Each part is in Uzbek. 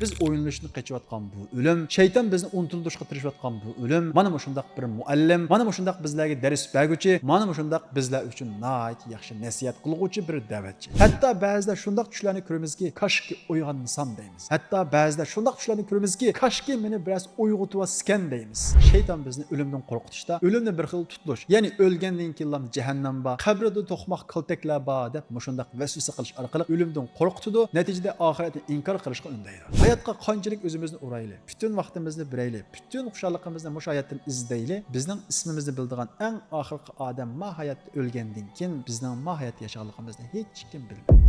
Biz o'yinlashni qechiyotgan bu o'lim, shayton bizni unuttirishga tirishayotgan bu o'lim, mana bu shundaq bir muallim, mana bu shundaq bizlarga dars berguchi, mana bu shundaq bizlar uchun nihoyat yaxshi nasihat qilguvchi bir da'vatchi. Hatto ba'zida shundaq tushlarni ko'ramizki, kashki uyg'onsam deymiz. Hatto ba'zida shundaq tushlarni ko'ramizki, kashki meni biroz uyg'otib deymiz. Shayton bizni o'limdan qo'rqitishda, o'limni bir xil tutilish, ya'ni o'lgandan keyin jahannam bor, qabrda to'qmoq qaltaklar bor deb mushundaq vasvasa qilish orqali o'limdan qo'rqitadi, natijada oxiratni inkor qilishga undaydi. Hayatga qanchalik o'zimizni uraylik, bütün vaqtimizni beraylik, bütün xushorligimizni mush hayotdan izlaylik. Bizning ismimizni bildigan eng oxirgi odam ma hayotda o'lgandan keyin bizning ma hayot yashaganligimizni hech kim bilmaydi.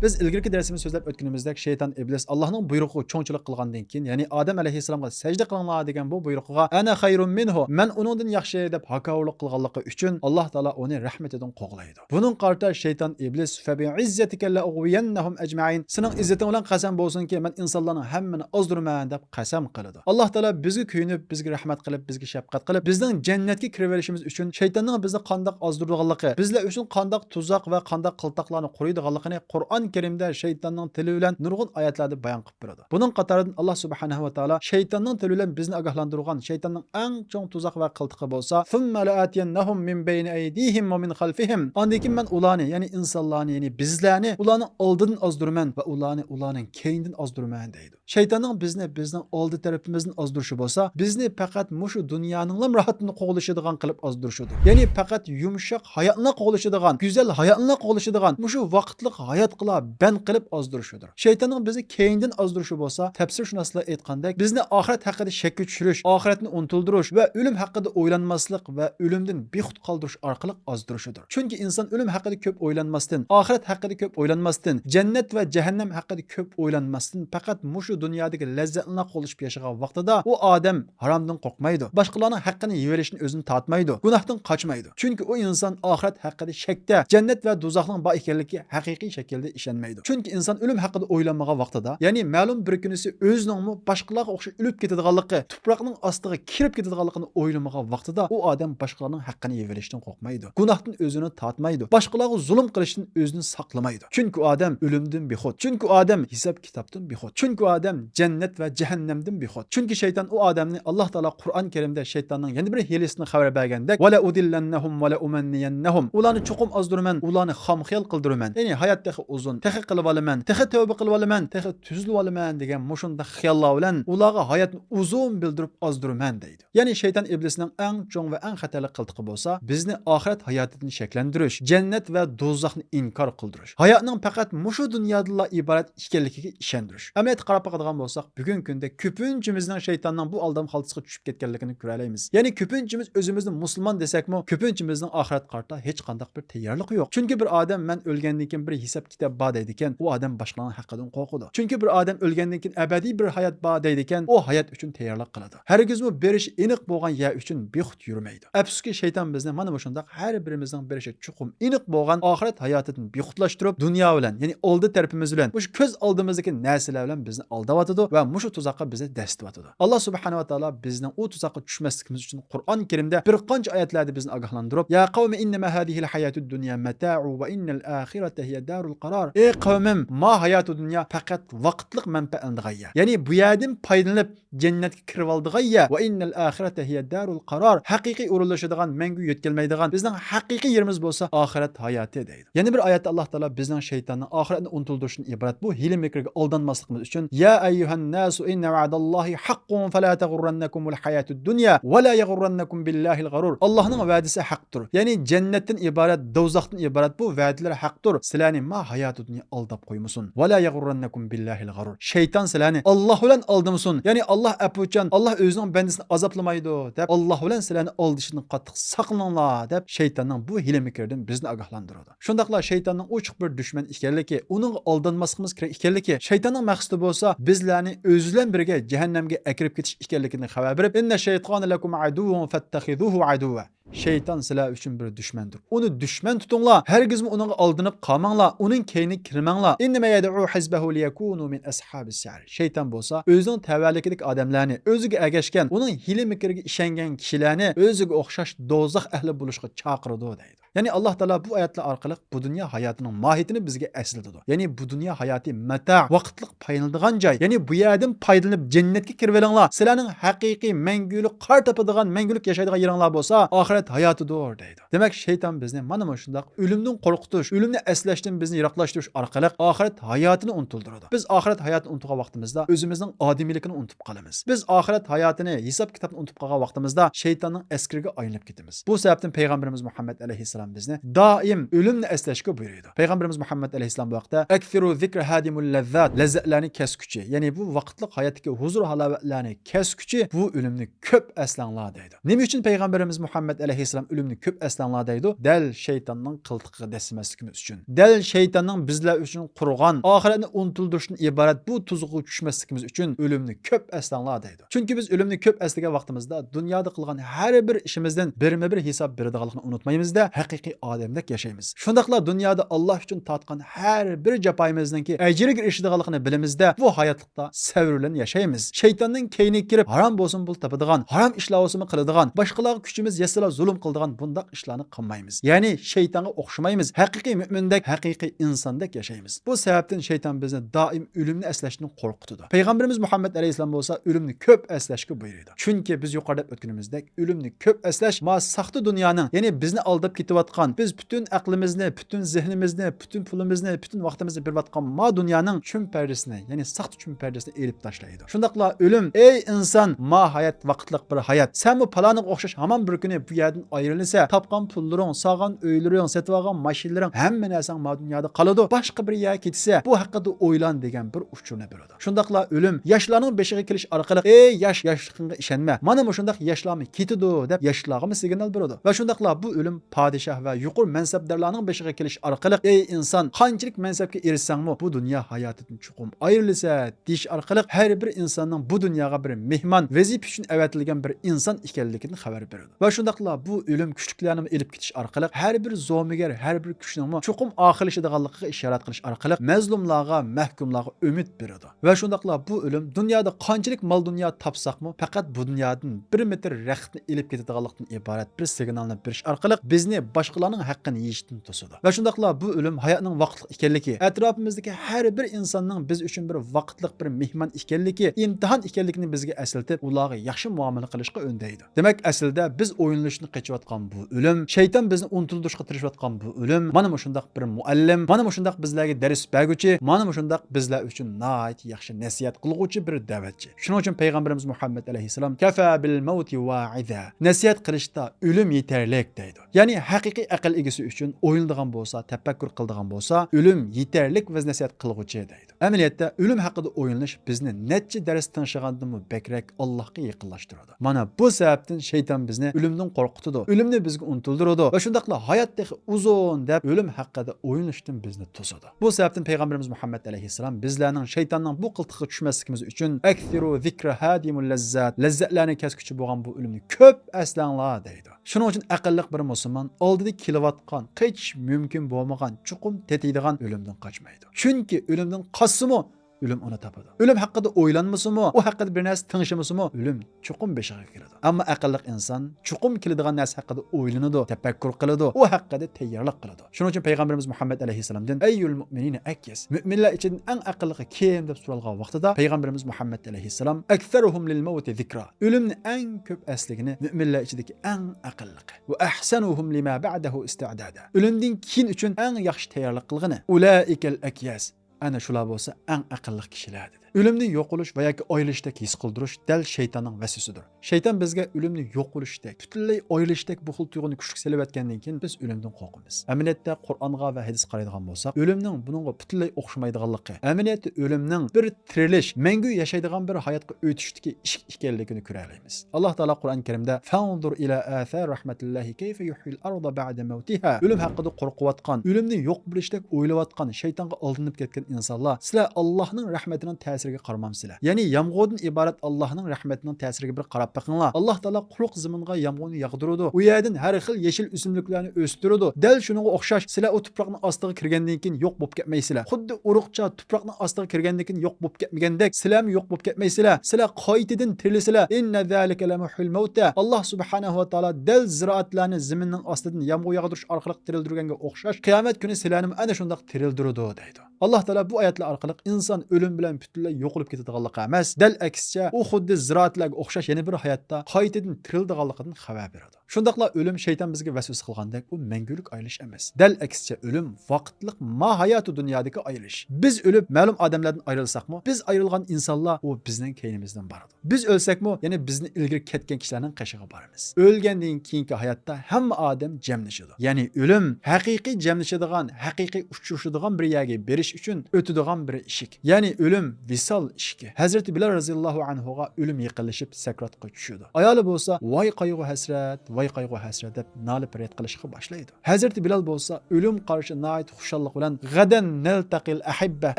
Biz ilgirki dersimizde sözlep ötkinimizdek şeytan iblis Allah'ın buyruğu çoğunçılık kılgandan keyin, yani Adem aleyhisselamga secde kılınlar degan bu buyruğuga ana hayrun minhu, men onundan yaxshi deb hakavuluk kılganlığı üçün Allah Teala onu rahmetinden qoğlaydı. Bunun qarta şeytan iblis fe bi izzetike la ughwiyannahum ecmaîn. Senin izzetin olan qasam bolsun ki men insanların hemmini azdırmayan deb qasam qılıdı. Allah Teala bizi kuyunib, bizga rahmet qilib, bizga şefqat qilib, bizden cennetki kiriverişimiz üçün şeytanın bizni qandaq azdırdıganlığı, bizler üçün qandaq tuzak ve qandaq qıltaqlarını qoruyduğanlığını Kur'an Kerimde şeytanın tili bilen nurgun ayetlarda bayan qilib beradi. Bunun qatarından Allah subhanahu ve taala şeytanın tili bilen bizni agahlandırgan şeytanın en çoğun tuzak ve qıltıqı bolsa, "Thumma la'atiyannahum min bayni eydihim ve min khalfihim." Andikin men ularni, yani insanlarni, yani bizlarni ularni oldidan azdırman ve ularning keyinden azdırman deydi. Şeytanın bizning oldi tarafimizdan azdırışı bolsa, bizni faqat mushu dunyoning rahatini qo'g'lashadigan qilib azdırışıdır. Yani faqat yumshoq hayotni qo'g'lashadigan, güzel hayotni qo'g'lashadigan mushu vaqtlik hayot qilib ben qilib azdırışıdır. Şeytanın bizi keyinden azdırışı bolsa, tafsir şunaslar aytgandek, bizni oxirat haqida shakka tushirish, oxiratni unutuldirish ve ölüm haqida o'ylanmaslik ve ölümden bexud qoldirish orqali azdırışıdır. Çünkü insan ölüm haqida ko'p o'ylanmasdan, oxirat haqida ko'p o'ylanmasdan, cennet ve cehennem haqida ko'p o'ylanmasdan, faqat mushu dunyodagi lazzatlarni qo'lishib yashagan vaqtida u odam haromdan qo'rqmaydi. Boshqalarning haqqini yeverishni o'zini tatmaydi, gunohdan qochmaydi. Çünkü o insan oxirat haqida shakda, cennet ve do'zaxning bor ekanligiga haqiqiy shaklda ishonmaydi. Çünkü insan ölüm haqida o'ylanmagan vaqtida, ya'ni ma'lum bir kunisi o'zining boshqalarga o'xshab o'lib ketadiganligi, tuproqning ostiga kirib ketadiganligini o'ylamagan vaqtida u odam boshqalarning haqqini yeverishdan qo'rqmaydi. Gunohdan o'zini tatmaydi. Boshqalarga zulm qilishdan o'zini saqlamaydi. Çünkü o odam o'limdan bexud. Çünkü o odam hisob kitobdan bexud. Çünkü o odam cennet ve cehennemden bexud. Çünkü şeytan o odamni Allah Teala Kur'an Kerimde şeytanning yana bir hilisini xabar bergandek, "Ve la udillannahum ve la umanniyannahum." Ularni cho'qim azdırman, ularni xomxiyal qildirman. Ya'ni hayotdagi uzun, tehi qilib olaman, tehi tövbe qilib olaman, tehi tuzilib olaman degan mushunda xiyollar bilan ularga hayotni uzun bildirib azdırman deydi. Ya'ni şeytan iblisning eng cho'ng ve eng xatarli qiltiqi bolsa, bizni oxirat hayotini shakllantirish, cennet ve do'zaxni inkor qildirish. Hayotning faqat mushu dunyodan iborat ekanligiga ishondirish. Amaliyat qarab boqadigan bo'lsak, bugungi kunda ko'pinchimizning shaytonning bu aldam xaltasiga tushib ketganligini ko'ralaymiz. Ya'ni ko'pinchimiz o'zimizni musulmon desakmi, ko'pinchimizning oxirat qarta hech qanday bir tayyorligi yo'q. Chunki bir odam men o'lgandan keyin bir hisob kitob bor deydi ekan, u odam boshqalarning haqqidan qo'rqadi. Chunki bir odam o'lgandan keyin abadiy bir hayot bor deydi ekan, u hayot uchun tayyorlik qiladi. Hargizmi berish aniq bo'lgan yer uchun bexud yurmaydi. Afsuski shayton bizni mana bu shundoq har birimizning berishi chuqum aniq bo'lgan oxirat hayotidan bexudlashtirib, dunyo bilan, ya'ni oldi tarafimiz bilan, mush ko'z oldimizdagi narsalar bilan bizni aldavatadi ve mushu tuzoqqa bizni dastivatadi. Allah subhanahu wa taala bizning u tuzoqqa tushmasligimiz uchun Qur'on Kerimda bir qancha oyatlarda bizni ogohlantirib, "Ya qavmi innama hadihil hayatud dunya mata'u ve innal ahirete hiye darul qarar." Ey qavmim, ma hayatud dunya faqat vaqtlik manfaatlandigan yer. Ya'ni bu yerdan foydalanib jannatga kirib oldigan yer ve innal ahirete hiye darul qarar. Haqiqiy o'rinlashadigan, mangu yetkilmaydigan bizning haqiqiy yerimiz bo'lsa oxirat hayoti deydi. Yana bir oyatda Allah Taala bizning shaytonni oxiratni unutildirishdan iborat bu hiyla mekrga aldanmasligimiz uchun "Ya ayyuhan nasu inna va'dallahi haqqun fala taghurrannakumul hayatud dunya ve la yaghurrannakum billahil gharur." Allah'ın va'disi haqdır. Yani cennetten ibaret, do'zaxdan ibaret bu va'dalar haqdır. Sizlarni ma hayatud dunya aldab qo'ymasin. Ve la yaghurrannakum billahil gharur. Şeytan sizlarni Allah bilan aldamasin. Yani Allah apuchan, Allah o'zining bandasini azoplamaydi deb Allah bilan sizlarni aldishdan qattiq saqlaninglar deb şeytanning bu hiyla mekrdan bizni ogohlantiradi. Shundaqla şeytanning ochiq bir dushman ekanligi, uning aldanmasligimiz kerak ekanligi, şeytanning maqsadi bo'lsa bizlarni o'zi bilan birga cehennemge akirib ketish ekanligini xabar berib, "Inna shaytona lakum aduwwun fattaxizuhu aduwwa." Şeytan sizlar üçün bir düşmandır. Onu düşman tutinglar. Hergizmi onun aldınıp qalmanglar. Onun keyni kirmanglar. İnnema yad'u hizbahu liyakunu min ashabis sa'ir. Şeytan bolsa özünün təvəllikidəki adamlarni, özüge ergeşken, onun hile mikirge işengen kişilerini özüge oxşaş dozaq əhli buluşqa çağırdı deydi. Yani Allah Teala bu ayetler arkalık bu dünya hayatının mahiyetini bizge eslididir. Yani bu dünya hayatı meta, vaqtlık paylanıdığan cay. Yani bu yerden paylanıp cennetke kirvelinglar. Sizlarning haqiqiy mengülük qar tapadigan, mengülük yaşaydigan yeringlar bolsa, ahiret hayatıdır deydi. Demek şeytan bizni mana şundaq ölümden qorqituş, ölümni esleşten bizni yiroqlashtirish arkalık ahiret hayatını unutulduradi. Biz ahiret hayatını unutugan vaqtimizda özümüzning odimiyligini unutib qolamiz. Biz ahiret hayatını, hisob kitobni unutib qolgan vaqtimizda şeytanning askiriga aylanib ketamiz. Bu sebepten Peygamberimiz Muhammed aleyhisselam bizni daim ölümni esleşke buyuruyordu. Peygamberimiz Muhammed aleyhisselam bu vaqtda "Ekfiru zikra hadimul lezzat" lezzetlerini keskuchi. Yani bu vaqtlık hayattaki huzur halavetlerini keskuchi bu ölümni köp eslanlar deydi. Nima uchun Peygamberimiz Muhammed aleyhisselam ölümni köp eslanlar deydi? Del şeytanның qıltıqı desimeslikimiz üçün. Del şeytanның bizler üçün qurgan ahiretni unutulduruşdan ibaret bu tuzuqu düşmeslikimiz üçün ölümni köp eslanlar deydi. Çünkü biz ölümni köp eslagan vaqtimizda dünyada qılgan her bir işimizden birme bir hesap beradiganligini unutmaymiz da haqiqiy odamdek yaşaymiz. Şundaqla dünyada Allah üçün tatqan her bir japayimizdanki ecriga erişadiganligini bilimizda bu hayatlıkta sevrilen yaşaymiz. Şeytanның keyni kirib haram bolsun bul tapadigan, haram ishlar olsun qiladigan, boshqalarga kuchimiz yesala zulm qiladigan bundaq ishlarni qilmaymiz. Yani şeytanga o'xshamaymiz. Haqiqiy mü'mindek, haqiqiy insondek yaşaymiz. Bu sebepten şeytan bizni daim ölümni eslashdan qo'rqitadi. Peygamberimiz Muhammed aleyhisselam bolsa ölümni köp eslashga buyurdi. Çünkü biz yuqorida o'tganimizdek ölümni köp eslash ma saxta dunyoning, yani bizni aldab ketayotgan, biz bütün aklimizni, bütün zihnimizni, bütün pulimizni, bütün vaqtimizni berayotgan ma dunyoning chum perdesini, yani saxta chum perdesini elib tashlaydi. Shundaqla ölüm, ey inson, ma hayat vaqtliq bir hayat. Sen bu palaniga o'xshash hamon bir kuni bu yerdan ayrilsa, tapgan pullaring, sog'an uylaring, setib olgan mashinalaring hamma narsang ma dunyoda qoladi. Boshqa bir yerga ketsa, bu haqida o'ylan degan bir uchurni beradi. Shundaqla ölüm, yoshlarning beshiga kelish orqali, ey yoshligingga ishonma. Mana bu shundaq yoshlarni ketidi deb yoshlarga signal beradi. Va shundaqla bu ölüm padişah ve yuqur mansabdorlarning beshiga kelish orqali, ey inson, qanchalik mansabga erishsangmi, bu dunyo hayotidan chuqum ayrilsa, deyish orqali har bir insonning bu dunyoga bir mehmon, vazifa uchun avatilgan bir inson ekanligini xabar beradi. Va shundaqla bu ölüm kuchliklarni elib ketish orqali har bir zo'migar, har bir kuchning chuqum oxirlashadiganligiga ishorat qilish orqali mazlumlarga, mahkumlarga umid beradi. Va shundaqla bu ölüm dunyoda qanchalik mol dunyo topsaqmi, faqat bu dunyodan 1 metr raqtni elib ketadiganlikdan iborat bir signalni berish orqali bizni boshqalarning haqqini yeyishdan to'sadi. Va shundaqla bu ölüm hayotning vaqtliq ekanligi, atrofimizdagi har bir insonning biz uchun bir vaqtliq bir mehmon ekanligi, imtihon ekanligini bizga eslatib, ularga yaxshi muomala qilishga undaydi. Demak, aslida biz o'yinlashni qechayotgan bu ölüm, shayton bizni unutildirishga tirishayotgan bu ölüm, mana shundaq bir muallim, mana shundaq bizlarga dars berguchi, mana shundaq bizlar uchun nihoyat yaxshi nasihat qilguvchi bir da'vatchi. Shuning uchun Peygamberimiz Muhammed aleyhisselam kafa bil mauti va'iza. Nasihat qilishda ölüm yetarlik deydi. Yani haqiqiy aql egasi uchun o'yiladigan bo'lsa, tafakkur qiladigan bo'lsa, ölüm yetarlik va nasihat qilguvchi deydi. Amaliyotda ölüm haqida o'yinish bizni necha dars tinchigandan bekrak Allohga yaqinlashtiradi. Mana bu sababdan shayton bizni ölümdan qo'rqitadi. Ölümni bizga unutildiradi va shundaqla hayotdagi uzun deb ölüm haqida o'yinishdan bizni to'sadi. Bu sababdan Peygamberimiz Muhammed aleyhisselam bizlarning shaytonning bu qiltiqqa tushmasligimiz uchun "Akthiru zikra hadimul lezzat" lazzatlarni keskuchi bo'lgan bu ölümni ko'p eslanglar deydi. Shuning uchun aqlliq bir musulmon oldida kelayotgan, hech mumkin bo'lmagan, chuqum tetiydigan ölümdan qochmaydi. Chunki ölümdan qochsimi ölüm onu tapadi. Ölüm hakkında o'ylanmasimi, o hakkında bir narsa tingishmasimi, ölüm chuqum beshiga kiradi. Ammo aqlliq inson chuqum keladigan narsa haqida o'ylanadi, tafakkur qiladi, o haqida tayyorlik qiladi. Shuning uchun Peygamberimiz Muhammed aleyhisselamdan "Eyyul mu'minina akyas" müminlar için en aqlliqi kim deb so'ralgan vaqtida Peygamberimiz Muhammed aleyhisselam "Aktharuhum lil mauti zikra" ölümni en ko'p asligini müminlar ichidagi en aqlliqi ve ahsanuhum lima ba'dahu istidada. Ölümden keyin uchun en yaxshi tayyorlik qilgani ulaikel akyas. Ana shular bo'lsa eng aqlli kishilar dedi. Ölümni yo'q qilish va yoki oylishdek his qildirish dal shaytonning vasvasidir. Shayton bizga ölümni yo'q qilishdek, butunlay oylishdek bu xil tuyg'uni kuchli selib etgandan keyin biz ölümdan qo'rqamiz. Amaliyotda Qur'onga va hadis qaraydigan bo'lsak, ölümning buningga butunlay o'xshamaydiganligi, amaliyotda ölümning bir tirilish, mangu yashaydigan bir hayotga o'tishdagi ish ekanligini ko'ra olamiz. Alloh taolo Qur'on Karimda "Fanzur ila athar rahmatillahi kayfa yuhyil arda ba'da mawtiha" ölüm haqida qo'rqayotgan, ölümni yo'q bilishdek o'ylayotgan, shaytonga aldanib ketgan insonlar, sizlar Allohning rahmatining ta'siriga qaramamsizlar. Ya'ni yomg'irdan iborat Allohning rahmatining ta'siriga bir qarab baqinglar. Alloh taolo quruq zaminga yomg'irni yog'diradi. U yerdan har xil yeshil o'simliklarni o'stiradi. Dal shunga o'xshash sizlar u tuproqning ostiga kirgandan keyin yo'q bo'lib ketmaysizlar. Xuddi urug'cha tuproqning ostiga kirgandan keyin yo'q bo'lib ketmagandek, sizlar ham yo'q bo'lib ketmaysizlar. Sizlar qaytadan tirilisizlar. Inna zalika lamuhul mauta. Alloh subhanahu va taolo dal ziroatlarni zaminning ostidan yomg'ir yog'dirish orqali tirildirganga o'xshash qiyomat kuni sizlarni ana shundoq tirildiradi deydi. Alloh taolo bu oyatlar orqali inson o'lim bilan butunlay yo'qolib ketadiganligi emas, dal aksicha u xuddi ziroatlarga o'xshash yana bir hayotda qaytadan tirildiganligidan xabar beradi. Shundaqla o'lim shayton bizga vasvasa qilgandek, u mangulik ayilish emas. Dal aksicha o'lim vaqtliq mahayatu dunyodagi ayilish. Biz o'lib ma'lum odamlardan ayrilsakmi, biz ayrilgan insonlar u bizning keynimizdan boradi. Biz o'lsakmi, ya'ni bizni ilgari ketgan kishilarning qashig'iga boramiz. O'lgandan keyingi hayotda hamma odam jamlashadi. Ya'ni o'lim haqiqiy jamlashadigan, haqiqiy uchrashadigan bir yerga berish uchun o'tadigan bir ishik. Ya'ni o'lim visol ishki. Hazrat Bilal roziyallohu anhuga o'lim yaqinlashib sakratga tushadi. Ayoli bo'lsa, voy qayg'u hasrat, voy qayg'u hasrat deb nolib faryod qilishga boshlaydi. Hazrat Bilal bo'lsa, o'lim qarshi nihoyat xushallik bilan gadan naltaqil ahibba,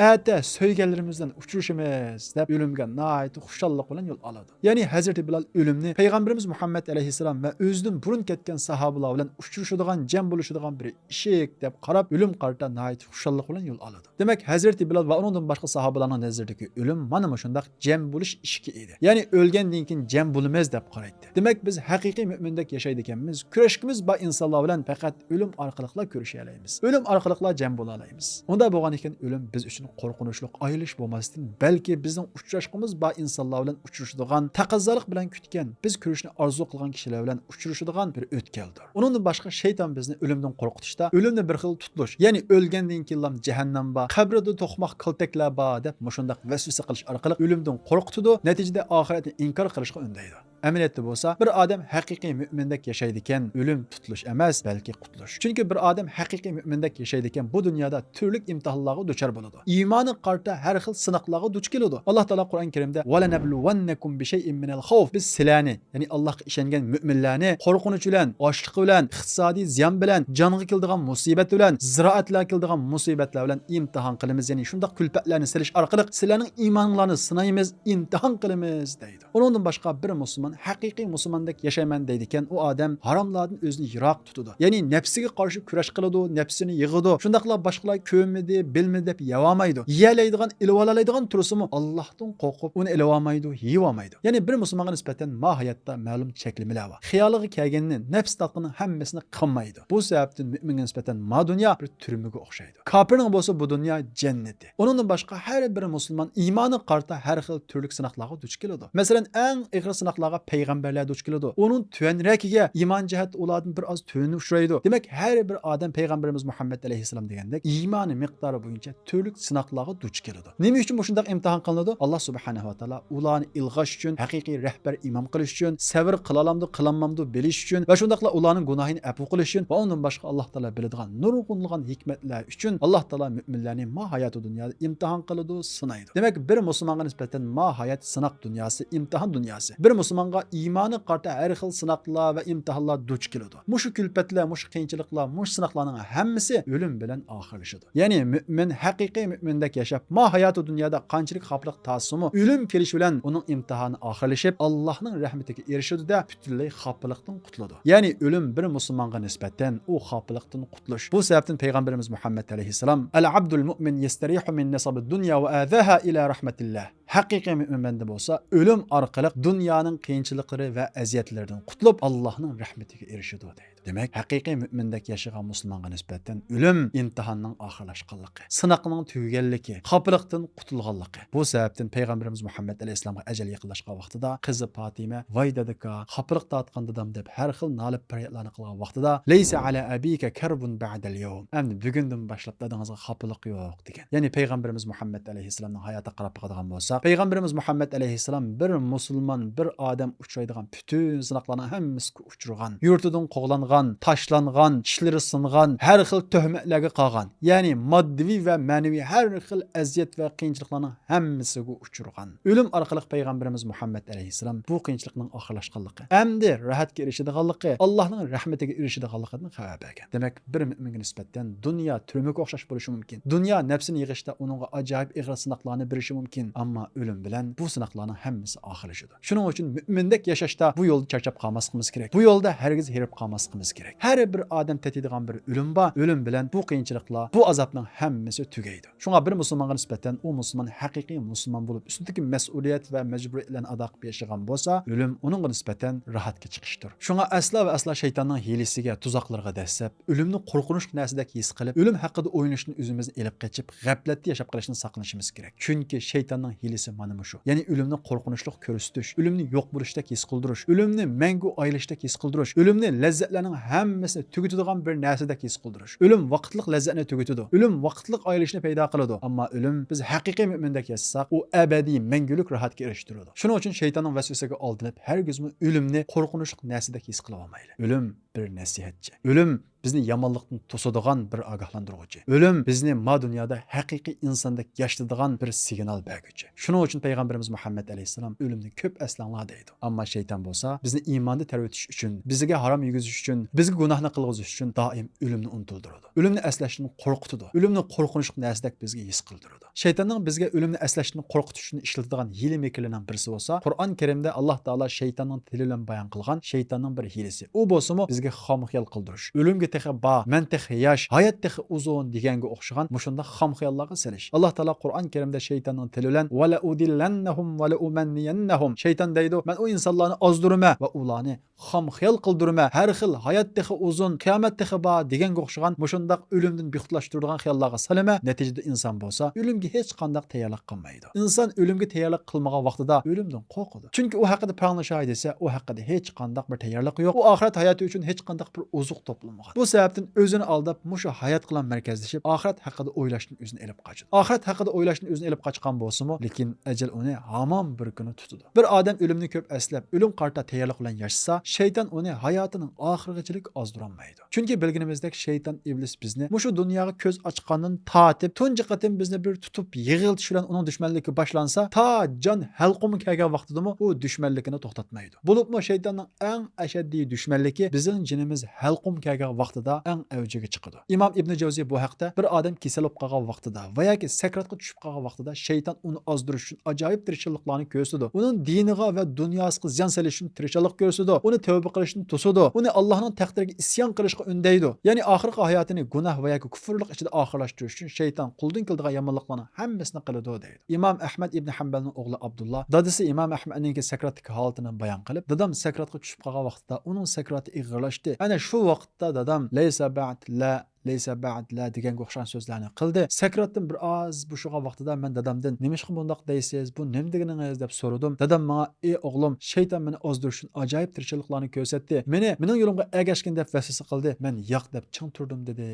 ata so'yganlarimizdan uchrashimiz deb o'limga nihoyat xushallik bilan yo'l oladi. Ya'ni Hazrat Bilal o'limni payg'ambarimiz Muhammad alayhisalom va o'zidan burun ketgan sahobalar bilan uchrashadigan, jam bo'lishadigan bir ishik deb qarab, o'lim qarta nihoyat xushallik bilan yo'l oladi. Demak, Hazrat Bilal va undan boshqa sahobalarning nazaridagi o'lim mana shunday jam bo'lish ishki edi. Ya'ni o'lgandan keyin jam bo'lmaymiz deb qaraydi. Demak, biz haqiqiy mu'mindek yashaydi ekanmiz. Kurashimiz ba insonlar bilan faqat o'lim orqali kurasha olamiz. O'lim orqali jam bo'la olamiz. Unda bo'lgan ekan o'lim biz uchun qo'rqinchli ayilish bo'lmasdan, balki bizning uchrashishimiz ba insonlar bilan uchrashadigan, taqozolik bilan kutgan, biz kurashni orzu qilgan kishilar bilan uchrashadigan bir o'tkaldir. Undan boshqa shayton bizni o'limdan qo'rqitishda, o'limni bir xil tutilish, ya'ni o'lgandan keyin jahannam ba, qabrida to'qmoq qaltaklar ba deb mushundaq vasvasa qilish orqali o'limdan qo'rqitadi, natijada oxiratni inkor qilishga undaydi. Amaliyotda bo'lsa, bir odam haqiqiy mu'mindek yashaydi ekan, o'lim tutilish emas, balki qutilish. Chunki bir odam haqiqiy mu'mindek yashaydi ekan, bu dunyoda turli imtihonlarga duchor bo'ladi. Iymoni qarta har xil sinoqlarga duch keladi. Alloh taolo Qur'on Karimda "Va lanabluwannakum bi shay'in minal khawf", biz sizlarni, ya'ni Allohga ishongan mu'minlarni qo'rqinch bilan, ochlik bilan, iqtisodiy ziyon bilan, jonga keladigan musibat bilan, ziroatlarga keladigan musibatlar bilan imtihon qilamiz, ya'ni shunday kulfatlarni silish orqali sizlarning iymonlaringizni sinaymiz, imtihon qilamiz deydi. Undan boshqa bir musulmon haqiqiy musulmondek yashayman deydi ekan, u odam haromlardan o'zini yiroq tutadi. Ya'ni nafsiga qarshi kurash qiladi, nafsini yig'idi. Shundaqla boshqalar ko'midi, bilmadi deb yavolmaydi. Yeyalaydigan, ilvolaydigan tursimi Allohdan qo'rqib, uni ilvolmaydi, yevolmaydi. Ya'ni bir musulmonga nisbatan mohiyatda ma'lum cheklamalar bor. Xiyoliga kelganini, nafs tatqini hammasini qilmaydi. Bu sababdan mu'minga nisbatan ma dunyo bir turmaga o'xshaydi. Kofirning bo'lsa bu dunyo jannati. Undan boshqa har bir musulmon iymoni qarta har xil turli sinoqlarga duch keladi. Masalan, eng ig'ir sinoqlarga payg'ambarlar duch keladi. Uning tuvanrakiga iymon jihat ulardan bir oz tuvanib uchraydi. Demak, har bir odam payg'ambarimiz Muhammad alayhisalom degandek iymoni miqdori bo'yicha turli sinoqlarga duch keladi. Nima uchun bu shunday imtihon qilinadi? Alloh subhanahu va taolo ularni ilg'ash uchun, haqiqiy rahbar imom qilish uchun, sabr qilalamdi, qilamamdi bilish uchun va shundaqla ularning gunohini afu qilish uchun va undan boshqa Alloh taolo biladigan nurg'unligan hikmatlar uchun Alloh taolo mu'minlarni ma hayoti dunyoda imtihon qiladi, sinaydi. Demak, bir musulmonga nisbatan ma hayot sinoq dunyosi, imtihon dunyosi. Bir musulmonga iymoni qarta har xil sinoqlar va imtihonlar duch keladi. Mushu kulfatlar, mushu qiyinchiliklar, mushu sinoqlarning hammasi o'lim bilan oxirlashadi. Ya'ni mu'min haqiqiy mu'mindek yashab, ma hayoti dunyoda qanchalik xavfli tasimi, o'lim kelishi bilan uning imtihoni oxirlashib, Allohning rahmatiga erishadi-da, butunlay xavflilikdan qutuladi. Ya'ni o'lim bir musulmonga nisbatan u xavflilikdan qutulish. Bu sababdan payg'ambarimiz Muhammad alayhisalom al-abdul mu'min yastarihu min nasabid dunya va adaha ila rahmatillah. Haqiqiy mu'minda bo'lsa, o'lim orqali dunyoning qiyinchiliklari va aziyatlaridan qutulib, Allohning rahmatiga erishadi deydi. Demak, haqiqiy mu'mindek yashagan musulmonga nisbatan o'lim imtihonning oxirlashganligi, sinoqning tugaganligi, xavflilikdan qutulganligi. Bu sababdan payg'ambarimiz Muhammad alayhisalomga ajal yaqinlashgan vaqtida qizi Fatima voy dadika, xavfliq tatgan dadam deb har xil nolib faryodlarni qilgan vaqtida "Laysa ala abika karbun ba'dal yawm", endi bugundan boshlab dadangizga xavfliq yo'q degan. Ya'ni payg'ambarimiz Muhammad alayhisalomning hayoti qarab qolgan bo'lsa, payg'ambarimiz Muhammad alayhisalom bir musulmon, bir odam uchraydigan bütün sinoqlarning hammasiga uchragan, yurtidan qo'g'langan qilingan, tashlangan, tishlari singan, har xil tuhmatlarga qolgan. Ya'ni moddiy va ma'naviy har xil aziyat va qiyinchiliklarning hammasiga uchragan. O'lim orqali payg'ambarimiz Muhammad alayhisalom bu qiyinchilikning oxirlashganligi, hamda rohatga erishadiganligi, Allohning rahmatiga erishadiganligidan xabar bergan. Demak, bir mo'minga nisbatan dunyo turmaga o'xshash bo'lishi mumkin. Dunyo nafsini yig'ishda uningga ajoyib ig'ir sinoqlarni berishi mumkin, ammo o'lim bilan bu sinoqlarning hammasi oxirlashadi. Shuning uchun mo'mindek yashashda bu yo'lda charchab qolmasligimiz kerak. Bu yo'lda hargiz herib qolmasligimiz kerak. Har bir odam tatiydigan bir o'lim bor. O'lim bilan bu qiyinchiliklar, bu azobning hammasi tugaydi. Shunga bir musulmonga nisbatan u musulmon haqiqiy musulmon bo'lib, ustidagi mas'uliyat va majburiyatlarni ado qilib yashagan bo'lsa, o'lim uningga nisbatan rohatga chiqishdir. Shunga aslo va aslo shaytonning hilisiga, tuzoqlarga dasab, o'limni qo'rqinch narsadek his qilib, o'lim haqida o'ylashni o'zimizni elib qochib, g'aflatda yashab qolishdan saqlanishimiz kerak. Chunki shaytonning hilisi mana shu. Ya'ni o'limni qo'rqinchli ko'rsatish, o'limni yo'q bo'lishdek his qildirish, o'limni mangu aylishdek his qildirish, o'limni lazzatlarning hammasini tugatadigan bir narsadek his qildirish. O'lim vaqtlik lazzatni tugatadi. O'lim vaqtlik aylishni paydo qiladi. Ammo o'lim biz haqiqiy mo'mindek yashasak, u abadiy mangulik rohatga erishtiradi. Shuning uchun shaytonning vasvasasiga oldinib, hargizmi o'limni qo'rqinchli narsadek his qila olmaylik. O'lim bir nasihatchi. O'lim bizni yomonlikdan to'sadigan bir ogohlantiruvchi. O'lim bizni ma dunyoda haqiqiy insondek yashaydigan bir signal berguchi. Shuning uchun payg'ambarimiz Muhammad alayhisalom o'limni ko'p aslanglar deydi. Ammo shayton bo'lsa, bizni iymonda tarvetish uchun, bizga harom yegizish uchun, bizga gunohni qilg'izish uchun doim o'limni unutildiradi. O'limni aslashni qo'rqitadi. o'limni qo'rqinchli narsadek bizga his qildiradi. Shaytonning bizga o'limni aslashni qo'rqitish uchun ishlatadigan hiyla meklarining birisi bo'lsa, Qur'on Karimda Alloh taolo shaytonning tili bilan bayon qilgan shaytonning bir hilasi. U bo'lsa-mu bizga xomxiyol qildirish. O'limga texi ba, men texi yosh, hayot texi uzun deganga o'xshagan mushunda xomxiyollarga selish. Alloh taolo Qur'on Karimda shaytonning tili bilan va la udillannahum va la umanniyannahum. Shayton deydi, men o insonlarni ozdirma va ularni xomxiyol qildirma. Har xil hayot texi uzun, qiyomat texi ba deganga o'xshagan mushunda o'limdan bixtlashtiradigan xiyollarga salama. Natijada inson bo'lsa, o'limga hech qanday tayyorlik qilmaydi. Inson o'limga tayyorlik qilmagan vaqtida o'limdan qo'rqadi. Chunki u haqida panglashay desa, u haqida hech qanday bir tayyorlik yo'q. U oxirat hayoti uchun hech qanday bir ozuq to'plamagan. Bu sababdan o'zini aldab, mushu hayot bilan markazlashib, oxirat haqida o'ylashni o'zini elib qochadi. Oxirat haqida o'ylashni o'zini elib qochgan bo'lsa-mu, lekin ajal uni hamon bir kuni tutadi. Bir odam o'limni ko'p aslab, o'lim qarta tayyorlik bilan yashasa, shayton uni hayotining oxirigacha ozdirolmaydi. Chunki bilganimizdek shayton iblis bizni mushu dunyoga ko'z ochgandan tatib, tunji qatim bizni bir tutib yig'iltish bilan uning dushmanligi boshlansa, ta jon halqumi kelgan vaqtidami u dushmanligini to'xtatmaydi. Bo'libmi shaytonning eng ashaddiy dushmanligi bizning jinimiz halqum kelgan vaqtida eng avjiga chiqadi. Imom Ibn Jawziy bu haqda bir odam kasal bo'lib qolgan vaqtida va yoki sakratga tushib qolgan vaqtida shayton uni ozdirish uchun ajoyib tirishchiliklarni ko'rsatdi. Uning diniga va dunyosiga ziyon solish uchun tirishchilik ko'rsatdi. Uni tavba qilishni to'sadi. Uni Allohning taqdiriga isyon qilishga undaydi. Ya'ni oxirgi hayotini gunoh va yoki kufrlik ichida oxirlashtirish uchun shayton quldan keladigan yomonliklarning hammasini qiladi deydi. Imom Ahmad ibn Hanbalning o'g'li Abdullah dadasi Imom Ahmadning sakratlik holatini bayon qilib, dadam sakratga tushib qolgan vaqtda uning sakrati ig'irlashdi. Ana shu vaqtda dadam laysa ba'd la degan o'xshagan so'zlarni qildi. Sakratdan bir oz bo'shagan vaqtida men dadamdan "Nimishqa bundoq deysiz? Bu nima deganingiz?" deb so'radim. Dadam menga "Ey o'g'lim, shayton meni ozdirish uchun ajoyib tirikchiliklarni ko'rsatdi. Mening yo'limga ergashgin deb vasvasa qildi. Men yo'q deb ching turdim" dedi.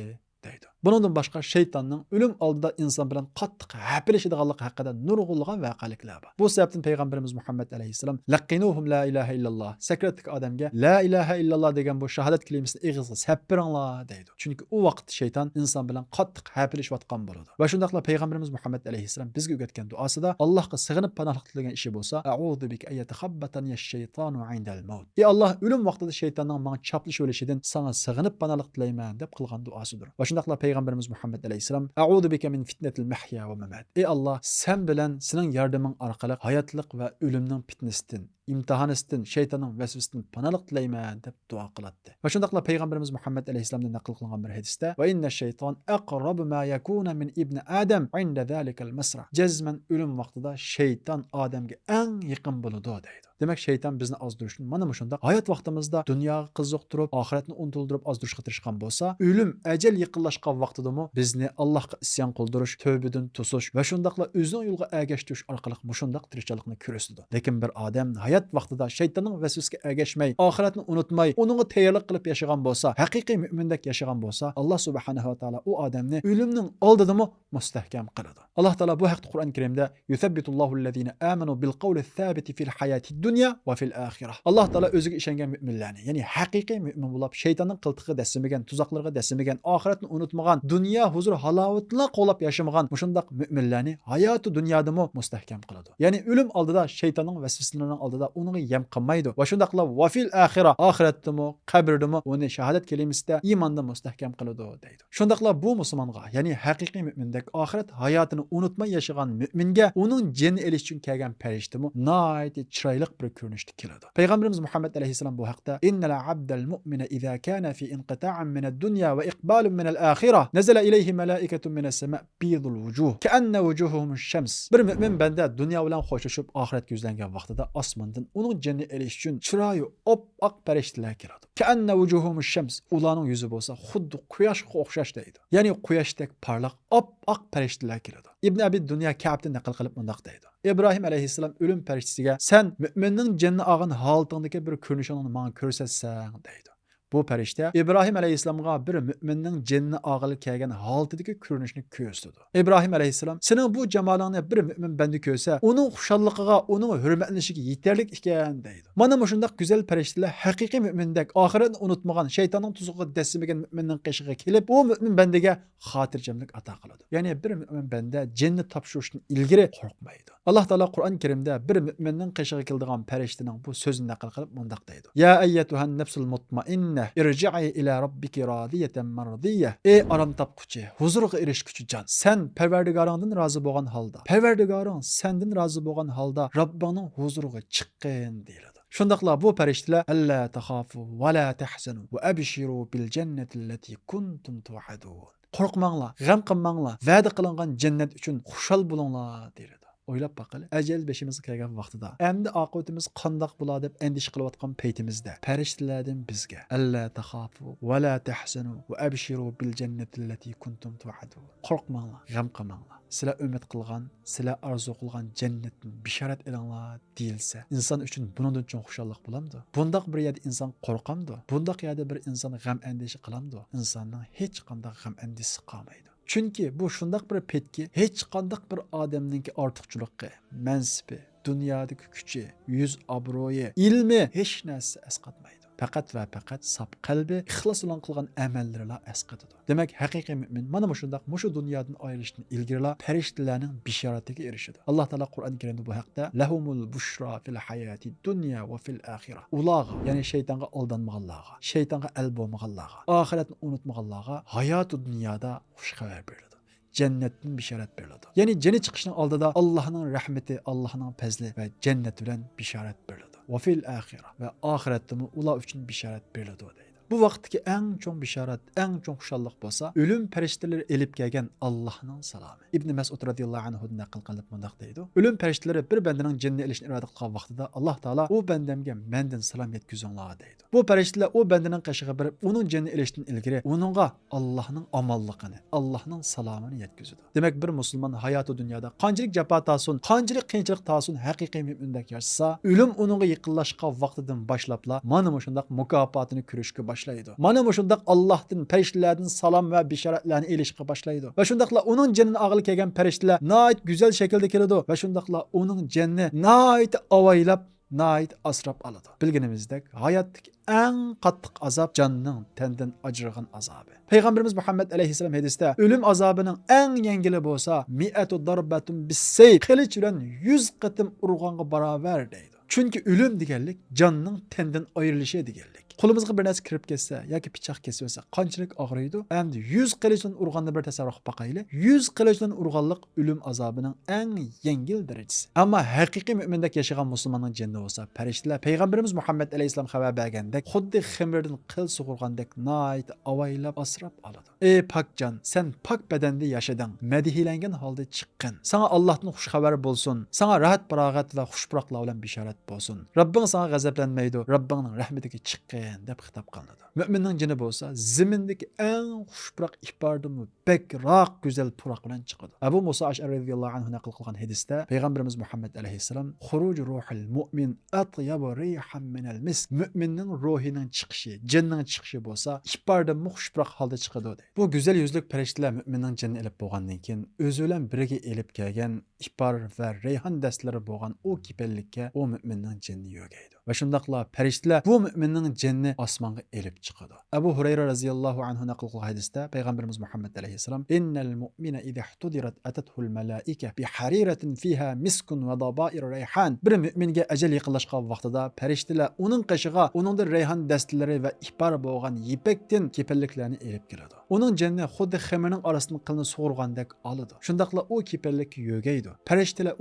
deydi. Bundan boshqa shaytonning o'lim oldida inson bilan qattiq hapilashadiganligi haqida nurg'unlagan voqealiklar bor. Bu sababdan payg'ambarimiz Muhammad alayhisalom laqinuhum la ilaha illalloh. Sakratlik odamga la ilaha illalloh degan bu shahodat kalimasini ig'izga sappiringlar deydi. Chunki u vaqt shayton inson bilan qattiq hapilashayotgan bo'ladi. Va shundaqla payg'ambarimiz Muhammad alayhisalom bizga o'rgatgan duosida Allohga sig'inib panohlik tilagan ishi bo'lsa, a'udhu bika ayatahabbatani ash-shaytonu 'indal maut. Ey Alloh, o'lim vaqtida shaytonning menga chaplish o'lishidan sana sig'inib panohlik tilayman deb qilgan duosidir. Va shundaqla payg'ambarimiz Muhammad alayhisalom a'udhu bika min fitnatil mahya va mamat. Ey Alloh, sen bilan sening yordaming orqali hayotlik va o'limning fitnasidan, imtihonidan, shaytonning vasvasidan panohlik tilayman deb duo qiladi. Va shundaqla payg'ambarimiz Muhammad alayhisalomdan naql qilingan bir hadisda va inna shayton aqrabu ma yakuna min ibn adam 'inda zalikal masra. Jazman o'lim vaqtida shayton odamga eng yaqin bo'ladi deydi. Demak shayton bizni ozdirishni mana shunda hayot vaqtimizda dunyoga qiziqtirib, oxiratni unuttirib ozdirishga tirishgan bo'lsa, o'lim ajal yaqinlashgan vaqtidami bizni Allohga isyon qildirish, tövbədən to'sish va shundaqla o'zining yo'lga ergashtirish orqali mushundaq tirishchilikni ko'rsatadi. Lekin bir odam hayat vaqtida shaytonning vasvasiga ergashmay, oxiratni unutmay, uningga tayyorlik qilib yashagan bo'lsa, haqiqiy mu'mindek yashagan bo'lsa, Alloh subhanahu va taolo u odamni o'limning oldidami mustahkam qiladi. Alloh taolo bu haqda Qur'on Karimda yuthabbitullohu allazina amanu bil qawli thabiti fil hayati dunya va fil axirah. Alloh taolo o'ziga ishongan mu'minlarni, ya'ni haqiqiy mu'min bo'lib, shaytonning qiltig'iga dasimagan, tuzoqlarga dasimagan, oxiratni unutmagan, dunyo huzur halovatla qo'lab yashamagan mushundaq mu'minlarni hayoti dunyodami mustahkam qiladi. Ya'ni o'lim oldida shaytonning vasvasalarining oldida uniga yem qilmaydi. Va shundaqla va fil axirah, oxiratdami, qabrdami uni shahodat kalimasida iymonda mustahkam qiladi deydi. Shundaqla bu musulmonga, ya'ni haqiqiy mu'mindek oxirat hayotini unutmay yashagan mu'minga uning jonni elish uchun kelgan farishtami nihoyat chiroyli bir ko'rinishda keladi. Payg'ambarimiz Muhammad alayhisalom bu haqda innal abdal mu'mina idza kana fi inqita'in min ad-dunya va iqbalun min al-akhirah nazala ilayhi malaikatun min as-sama' bidul wujuh ka'anna wujuhuhum ash-shams. Bir mu'min banda dunyo bilan xo'shlashib oxiratga yuzlangan vaqtida osmondan uning jonni elish uchun chiroyi oppoq farishtalar keladi. Ka'anna wujuhuhum ash-shams. Ularning yuzi bo'lsa xuddi quyoshga o'xshash deydi. Ya'ni quyoshdek parlaq oppoq farishtalar keladi. Ibn Abi Dunya Ka'bdan naql qilib mundaq deydi. İbrahim aleyhisselam ölüm periştisiga sen mü'minning jinni og'in holatingdagi bir ko'rinishingni menga ko'rsatsan deydi. Bu perişte İbrahim aleyhisselamga bir mü'minning jinni og'ili kelgan holatidagi ko'rinishni ko'rsatdi. İbrahim aleyhisselam sening bu jamolingni bir mü'min banda ko'rsa, uning xushalligiga, uning hurmatlanishiga yetarlik ekan deydi. Mana shundaq go'zal periştelar haqiqiy mu'mindek oxiratni unutmagan, shaytonning tuzug'iga dasimagan mu'minning qishig'iga kelib, u mu'min bandaga xotirjamlik ato qiladi. Ya'ni bir mu'min banda jinni topshirishdan ilgari qo'rqmaydi. Alloh taolo Qur'on Karimda bir mu'minning qishig'iga keladigan periştening bu so'zini naql qilib mundaq deydi. Ya ayyatuhan nafsul mutmainna irji'i ila rabbiki radiyatan mardiyya. Ey aram topquchi, huzurga erishguchi jon, sen Parvardigoringdan rozi bo'lgan holda, Parvardigoring sendan rozi bo'lgan holda Robbingning huzuriga chiqqin deyiladi. Shundaqla bu farishtalar alla taxafu va la tahzanu va abshiru bil jannati allati kuntum tu'adun. Qo'rqmanglar, g'am qilmanglar, va'da qilingan jannat uchun xushal bo'linglar deyiladi. O'ylab baqili, ajal beshimizga kelgan vaqtida, endi oqibatimiz qandoq bo'ladi deb endish qilayotgan paytimizda farishtalardan bizga alla taxafu va la tahzanu va abshiru bil jannati allati kuntum tu'adun. Qo'rqmanglar, g'am qilmanglar. Sizlar umid qilgan, sizlar arzu qilgan jannatni bishorat elinglar deyilsa, inson uchun bundan cho'ng xushallik bo'lamdi. Bundaq bir yerda inson qo'rqamdi. Bundaq yerda bir inson g'am endishi qilamdi. Insonning hech qanday g'am endisi qolmaydi. Chunki bu shundaq bir petki, hech qanday bir odamningki ortiqchiligi, mansibi, dunyodagi kuchi, yuz obro'yi, ilmi hech narsa asqatmaydi. Faqat va faqat sap qalbi, ixlos bilan qilgan amallarilar asqatadi. Demak, haqiqiy mu'min mana shundaq mushu dunyodan ayrilishdan ilgarilar farishtalarning bishoratiga erishadi. Alloh taolo Qur'on Karimda bu haqda lahumul bushra fil hayati dunya va fil axirah. Ularga, ya'ni shaytonga aldanmaganlarga, shaytonga al bo'lmaganlarga, oxiratni unutmaganlarga hayoti dunyoda xush xabar beriladi. Jannatdan bishorat beriladi. Ya'ni jannat chiqishning oldida Allohning rahmati, Allohning fazli va jannat bilan bishorat beriladi. Va fil axirah va oxiratda ular uchun bishorat beriladi deydi. Bu vaqtdagi eng cho'ng bishorat, eng cho'ng xushallik bo'lsa, o'lim farishtalari elib kelgan Allohning salomi. Ibn Mas'ud radhiyallohu anhu naql qilib mundaq deydi. O'lim farishtalari bir bandaning jinnini elishni iroda qilgan vaqtida Alloh taolo u bandamga mendan salom yetkazinglar deydi. Bu farishtalar u bandaning qishig'iga borib, uning jinnini elishdan ilgari uningga Allohning omonligini, Allohning salomini yetkazadi. Demak, bir musulmon hayoti dunyoda qanchalik jafo tasun, qanchalik qiyinchilik tasun haqiqiy mu'mindek yashasa, o'lim uningga yaqinlashgan vaqtidan boshlabla mana shundaq mukofotini ko'rishga boshlaydi. Mana shundaq Allohdan, farishtalardan salom va bishoratlarni elishga boshlaydi. Va shundaqla uning jannini og'il kelgan farishtalar nihoyat go'zal shaklda keladi va shundaqla uning jannini nihoyat avaylab, nihoyat asrab oladi. Bilganimizdek, hayotdagi eng qattiq azob jonning tandan ajragan azobi. Payg'ambarimiz Muhammad alayhisalom hadisda o'lim azobining eng yengili bo'lsa, mi'atu darbatun bis-sayf, qilich bilan 100 qatim urg'onga barobar deydi. Chunki o'lim deganlik jonning tandan ayrilishi deganlik. Qo'limizga bir narsa kirib ketsa yoki pichoq kesib olsa qanchalik og'riydi? Endi 100 qilichdan urganda bir tasavvur qilib boqaylik. 100 qilichdan urganlik o'lim azobining eng yengil darajasi. Ammo haqiqiy mu'mindek yashagan musulmonning jannati bo'lsa, farishtalar Payg'ambarimiz Muhammad alayhisalom xabar bergandek, xuddi xamirdan qil sug'urgandek nihoyat avaylab asrab oladi. Ey pokjon, sen pok badanda yashading, madihilangan holda chiqqin. Sana Allohning xush xabari bo'lsin. Sana rahat farog'at va xushpuroqlar bilan bishorat bo'lsin. Robbing sana g'azablanmaydi, Robbingning rahmatiga chiqqin deb xitob qilinadi. Mu'minning jini bo'lsa, zimindagi eng xushpuroq ifodadan bekroq go'zal turoq bilan chiqadi. Abu Musa Ash'ari radhiyallohu anhu naql qilgan hadisda payg'ambarimiz Muhammad alayhissalom xuruj ruhil mu'min atyabu rihan minal misk, mu'minning ruhining chiqishi, jinning chiqishi bo'lsa ipardan xushroq holda chiqadi deydi. Bu go'zal yuzlik farishtalar mu'minning jinnini ilib bo'lgandan keyin o'zi bilan birga elib kelgan ipar va rayhon dastlari bo'lgan u kipellikka u mu'minning jinnini yo'gaydi. Va shundaqla farishtalar bu mu'minning jinnini osmonga elib chiqadi. Abu Hurayra radhiyallohu anhu naql qilgan hadisda payg'ambarimiz Muhammad alayhissalom innal mu'mina idha ihtudirat atathul malaika bi hariratin fiha miskun va dabair rayhan. Bir mu'minga ajal yaqinlashgan vaqtida farishtalar uning qishig'a uningda rayhon dastlari va ipar bo'lgan yipakdan kepelliklarni elib keladi. Uning jinni xuddi xamirning orasidan qilni sug'urgandek oladi. Shundaqla u kepellikka yo'gaydi. Farishtalar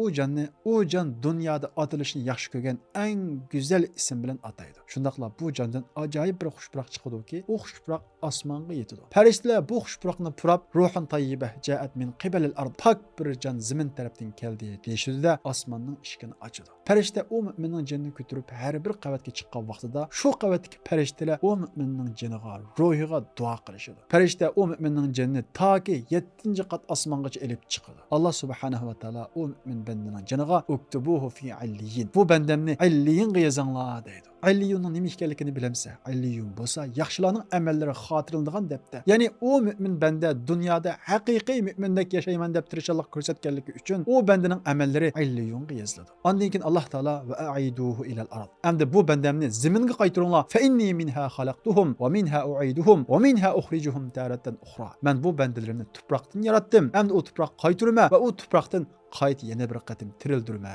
u jon dunyoda atilishni yaxshi ko'rgan eng go'zal ism bilan ataydi. Shundaqla bu jondan ajoyib bir xushpuroq chiqadiki, u xushpuroq osmonga yetadi. Farishtalar bu xushpuroqni purab ruhun tayyibah ja'at min qibalil ard, pak bir jon zamin tarafdan keldi deyishida osmonning eshigini ochadi. Farishta u mu'minning jinnini ko'tarib har bir qavatga chiqqan vaqtida shu qavatdagi farishtalar u mu'minning jiniga, ruhiga duo qilishadi. Farishta u mu'minning jinnini toki 7-qat osmongacha elib chiqadi. Alloh subhanahu va taolo u mu'min bandaning jiniga uktubuhu fi alliyin, bu bandamni alliyinga yozinglar deydi. Alliyunning nima ekanligini bilamsa, alliyun bo'lsa yaxshilarning amallari xotirlanadigan debdi. Ya'ni u mu'min banda dunyoda haqiqiy mu'mindek yashayman deb tirishchilik ko'rsatganligi uchun u bandaning amallari alliyunga yoziladi. Ondan keyin Alloh taolo va aiduhu ilal ard. Endi bu bandamni zaminga qaytaringlar. Fa inni minha xalaqtuhum va minha uiduhum va minha ukhrijuhum taratan ukhra. Men bu bandalarimni tuproqdan yaratdim. Endi u tuproq qaytarma va u tuproqdan qayta yana bir qatim tirildirma.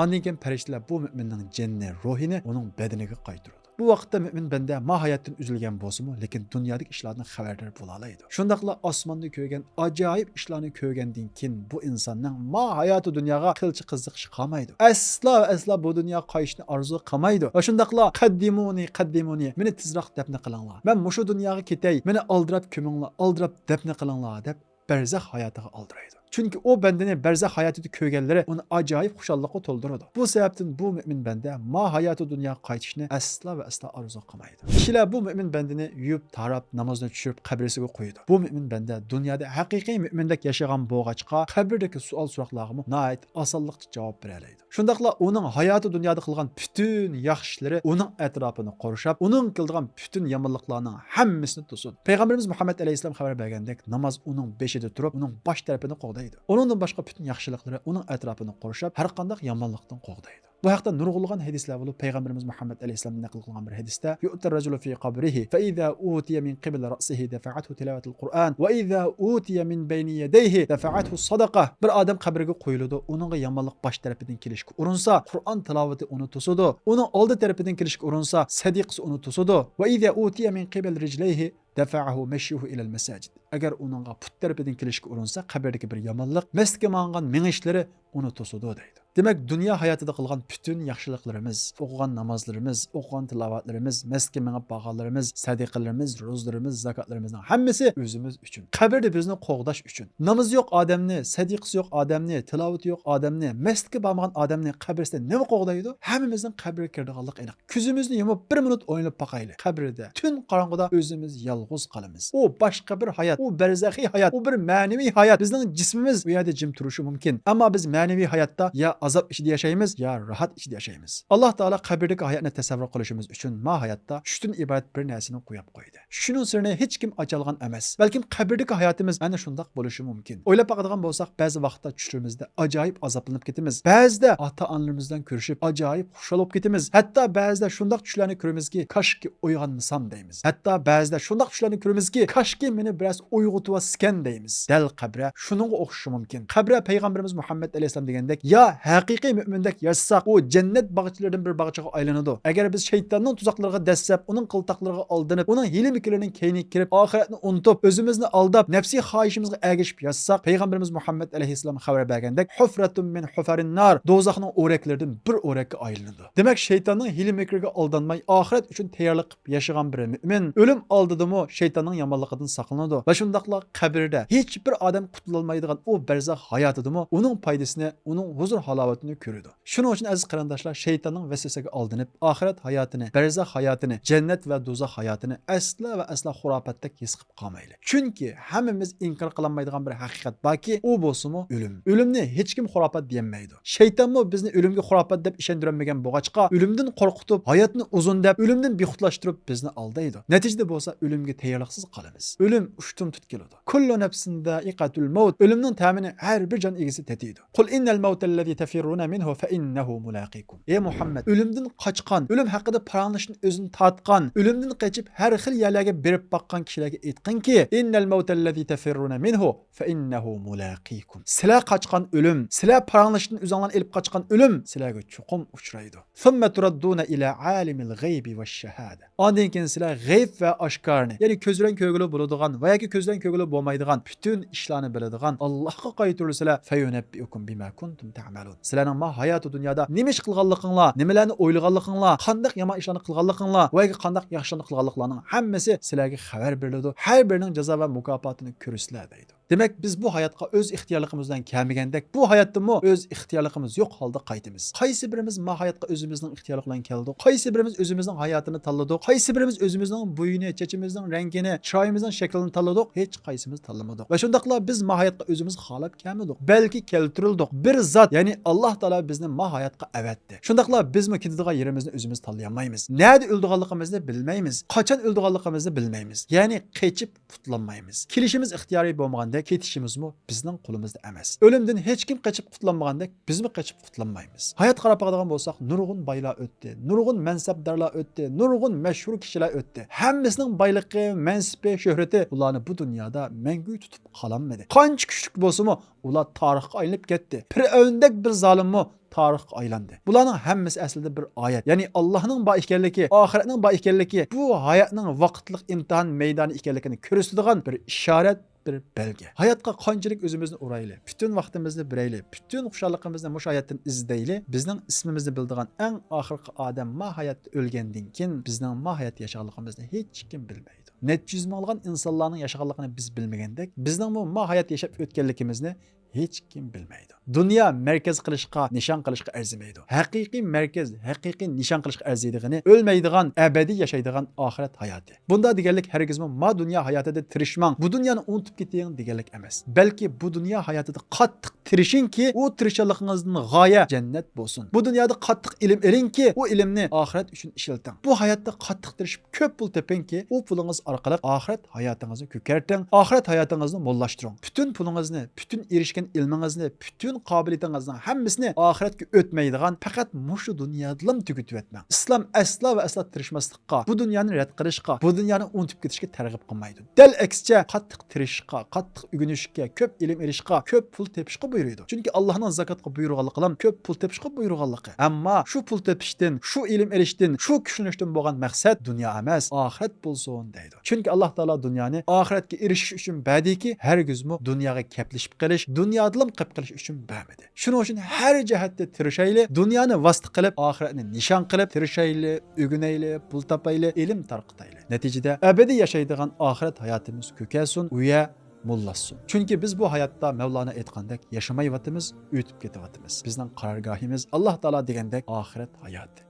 Ondan keyin farishtalar bu mu'minning jinni, ruhini uning badaniga qaytaradi. Bu vaqtda mu'min banda ma hayotdan uzilgan bo'lsa-mu, lekin dunyodagi ishlardan xabardor bo'la oladi. Shundaqla osmonda ko'rgan ajoyib ishlarni ko'rgandan keyin bu insonning ma hayoti dunyoga qilchi qiziqish qolmaydi. Aslo bu dunyo qaytishni orzu qilmaydi. Va shundaqla qaddimuni, meni tezroq dafn qilinglar. Men mushu dunyoga ketay, meni aldirab ko'minglar, aldirab dafn qilinglar deb barzaq hayotiga oldiraydi. Çünkü o bendeni berzah hayatı köğenlere onu acayip kuşallıkla toldurdu. Bu sebepten bu mümin bende ma hayatı dünya qaytışını asla ve asla arzu qilmaydi. Kişiler bu mümin bendeni yuyup tarap namazını düşürüp kabresiga koydu. Bu mümin bende dünyada haqiqiy mümindek yaşayan boğaçqa kabirdeki sual so'roqlarga nait asallıqça cevap bereleydi. Şundaqla onun hayatı dünyada qilgan bütün yaxşılары onun etrafını qoruşab, onun qilgan bütün yamanlıqlarının hammasini to'sadi. Peygamberimiz Muhammed aleyhisselam xabar bergandek namaz onun beşide turib, onun baş tarafini qo'g'daydi. Onundan başqa bütün yaxşılıqları onun etrafını qoruşab, har qanday yamanlıqdan qo'g'daydi. Bu haqda nurg'ulgan hadislar bo'lib, Peygamberimiz Muhammed aleyhisselam naql qilgan bir hadisda yu'tar rajulu fi qabrihi fa iza utiya min qibl ra'sihi dafa'athu tilawatul Qur'an wa iza utiya min bayni yadayhi dafa'athu sadaqa. Bir odam qabriga qo'yiladi, uningga yamanlik bosh tarafidan kelishga urinsa, Qur'on tilovati uni to'sadi. Uning oldi tarafidan kelishga urinsa, sadiqasi uni to'sadi. Wa iza utiya min qibl rijlayhi dafa'ahu mashyuhu ila al-masajid. Agar uningga put tarafidan kelishga urinsa, qabrdagi bir yamanlik masjidga mangan mingishlari uni to'sadi deydi. Demek dünya hayatında qilgan bütün yaxşılıklarımız, o'qigan namozlarimiz, o'qigan tilovatlarimiz, masjidga mengib borganlarimiz, sadiqalarimiz, ro'zlarimiz, zakotlarimizning hammasi o'zimiz uchun. Qabrda bizni qo'g'dash uchun. Namoz yo'q odamni, sadiqasi yo'q odamni, tilovati yo'q odamni, masjidga bormagan odamni qabrida nima qo'g'daydi? Hammamizning qabrga kirdiganlik aniq. Ko'zimizni yumib 1 minut o'ylab boqayli. Qabrda tun qorong'ida o'zimiz yolg'iz qolamiz. U boshqa bir hayot, u barzaxiy hayot, u bir ma'naviy hayot. Bizning jismimiz u yerda jim turishi mumkin. Ammo biz ma'naviy hayotda ya azap içinde yaşayımız ya rahat içinde yaşayımız. Allah Teala kabirdeki hayatını tasavvur qilishimiz uchun ma hayatda shutun ibodat bir narsani qo'yib qo'ydi. Shuning sirrini hech kim ochalgan emas. Balkim kabirdeki hayatimiz ana shundoq bo'lishi mumkin. O'ylab boqadigan bo'lsak, ba'zi vaqtda tushimizda ajoyib azoblanib ketamiz. Ba'zida ota-onalarimizdan ko'rishib ajoyib xushal bo'lib ketamiz. Hatto ba'zida shundoq tushlarni ko'ramizki, kashki uyg'onmasam deymiz. Hatto ba'zida shundoq tushlarni ko'ramizki, kashki meni biroz uyg'otib deymiz. Dal qabra shuningga o'xshashi mumkin. Qabra payg'ambarimiz Muhammad alayhisalom degandek, ya haqiqiy mü'mindek yaşsak o cennet bağçılarından bir bağçaga aylanıdı. Eğer biz şeytanın tuzaklarına dessep, onun kıltaklarına aldanıp, onun hile mikirlerinin keyni kirip, ahiretini unutup, özümüzü aldap, nefsi xahişimize ergeçip yaşsak, Peygamberimiz Muhammed aleyhisselam haber bergendek, hufratun min hufarin nar, dozakının oreklerden bir orekka aylanıdı. Demek şeytanın hile mikirlerine aldanmayı, ahiret için teyarlık yaşayan bir mümin, ölüm aldıdı mı şeytanın yamanlıkından saklanıdı. Ve şundakla kabirde hiçbir adam kurtulmaydıgan o berzah hayatıdı mı, onun paydasını, onun huzur hala halovatini ko'radi. Shuning uchun aziz qarindoshlar, shaytonning vasvasiga aldanib, oxirat hayotini, barzakh hayotini, jannat va do'zax hayotini asla va asla xurofotdek his qilib qolmaylik. Chunki hammamiz inkor qilinmaydigan bir haqiqat borki, u bo'lsa-mu o'lim. O'limni hech kim xurofot demaydi. Shaytonmi bizni o'limga xurofot deb ishontirmagan bo'lg'achqa, o'limdan qo'rqitib, hayotni uzun deb, o'limdan bexutlashtirib bizni aldaydi. Natijada bo'lsa o'limga tayyorliqsiz qolamiz. O'lim ushtum tut keladi. Kullu nafsin da'iqatul maut. O'limning ta'mini har bir jon egasi tatiydi. Qul innal mautallazi tafirruna minhu fa innahu mulaqikum. Ey Muhammad, o'limdan qochgan, o'lim haqida paranglashni o'zini tatgan, o'limdan qochib har xil yerlarga berib baqqan kishilarga aytqinki, innal mautallazi tafirruna minhu fa innahu mulaqikum. Sizlar qochgan o'lim, sizlar paranglashni o'zinglarni elib qochgan o'lim sizlarga chuqum uchraydi. Thumma turadduna ila alimil g'aybi va shahada. Ondan keyin sizlar g'ayb va oshkorni, ya'ni ko'zdan ko'ngili bo'ladigan va yoki ko'zdan ko'ngili bo'lmaydigan bütün ishlarni biladigan Allohga qaytirilsizlar, fayunabbiukum bima kuntum ta'malun. Sizlarning ma hayoti dunyoda nima ish qilganliginglar, nimalarni o'ylaganliginglar, qanday yomon ishlarni qilganliginglar va yoki qanday yaxshilarni qilganliklaringning hammasi sizlarga xabar beriladi. Har birining jazo va mukofotini ko'rasizlar deydi. Demek biz bu hayatga öz ixtiyorligimizdan kelmagandek, bu hayotda öz ixtiyorligimiz yo'q holda qaytamiz. Qaysi birimiz ma hayotga o'zimizning ixtiyorlik bilan keldik? Qaysi birimiz o'zimizning hayotini tanladik? Qaysi birimiz o'zimizning bo'yini, chechimizning rangini, chiroyimizning shaklini tanladik? Hech qaysimiz tanlamadik. Va shundaqla biz ma hayotga o'zimiz xolab kelmadik. Balki keltirildik. Bir zot, ya'ni Alloh taolo bizni ma hayotga avatdi. Shundaqla biz mi ketadigan yerimizni o'zimiz tanlayolmaymiz. Nerede o'ldiganligimizni bilmaymiz. Qachon o'ldiganligimizni bilmaymiz. Ya'ni qechib qutlanmaymiz. Kelishimiz ixtiyoriy bo'lmagan ketishimizmi bizning qo'limizda emas. O'limdan hech kim qochib qutlanmagandek, bizmi qochib qutlanmaymiz. Hayot qarab qaradigan bo'lsak, nurg'un boylar o'tdi, nurg'un mansabdorlar o'tdi, nurg'un mashhur kishilar o'tdi. Hammasining boyligi, mansibi, shuhrati ularni bu dunyoda mangu tutib qololmadi. Qancha kuchli bo'lsa-mu, ular tarixga aylanib ketdi. Fir'avndek bir zolimmi tarixga aylandi. Bularning hammasi aslida bir oyat. Ya'ni Allohning bor ekanligi, oxiratning bor ekanligi, bu hayotning vaqtlik imtihon maydoni ekanligini ko'rsatadigan bir ishorat, bir belge. Hayatga qanchalik o'zimizni urayli, bütün vaqtimizni birayli, bütün xushalligimizni mush hayotdan izdayli, bizning ismimizni bildigan eng oxirgi odam ma hayotda o'lgandan keyin bizning ma hayot yashaganligimizni hech kim bilmaydi. Necha yuz minglagan insonlarning yashaganligini biz bilmagandek, bizning bu ma hayot yashab o'tganligimizni hech kim bilmaydi. Dünya merkez qilishga, nishon qilishga arzimaydi. Haqiqiy merkez, haqiqiy nishon qilishga arziydigini o'lmaydigan, abadiy yashaydigan oxirat hayoti. Bunda deganlik hargizmi ma dunyo hayotida tirishmang, bu dunyoni unutib keting deganlik emas. Balki bu dunyo hayotida qattiq tirishingki, u tirishganligingizning g'oya jannat bo'lsin. Bu dunyoda qattiq ilm elingki, u ilmni oxirat uchun ishlating. Bu hayotda qattiq tirishib ko'p pul tepingki, u pulingiz orqali oxirat hayotingizni ko'karting, oxirat hayotingizni mo'llashtiring. Bütün pulingizni, bütün erishgan ilmingizni, bütün qobiliyatingizning hammasini oxiratga o'tmaydigan faqat mushu dunyodan tugutib etmang. Islom aslo va aslo tirishmaslikqa, bu dunyoni rad qilishga, bu dunyoni unutib ketishga targ'ib qilmaydi. Dal aksicha qattiq tirishishga, qattiq o'rganishga, ko'p ilm erishishga, ko'p pul tepishga buyuradi. Chunki Allohning zakotga buyurganligi ko'p pul tepishga buyurganligi. Ammo shu pul tepishdan, shu ilm erishishdan, shu kuchlanishdan bo'lgan maqsad dunyo emas, oxirat bo'lsin deydi. Chunki Alloh taolo dunyoni oxiratga erishish uchun badiki hargizmi dunyoga kaplashib qilish, dunyodan qilib qilish uchun bermadi. Shuning uchun har jihatda tirishayli, dunyoni vosita qilib, oxiratni nishon qilib tirishayli, o'ginayli, pul topayli, ilm tarqatayli. Natijada abadiy yashaydigan oxirat hayotimiz ko'kasin, uya mullasın. Çünkü biz bu hayatta Mevlana aytgandek yaşamayvatimiz, o'tib ketyapmiz. Bizning qarorgohimiz Alloh taolo degandek oxirat hayoti.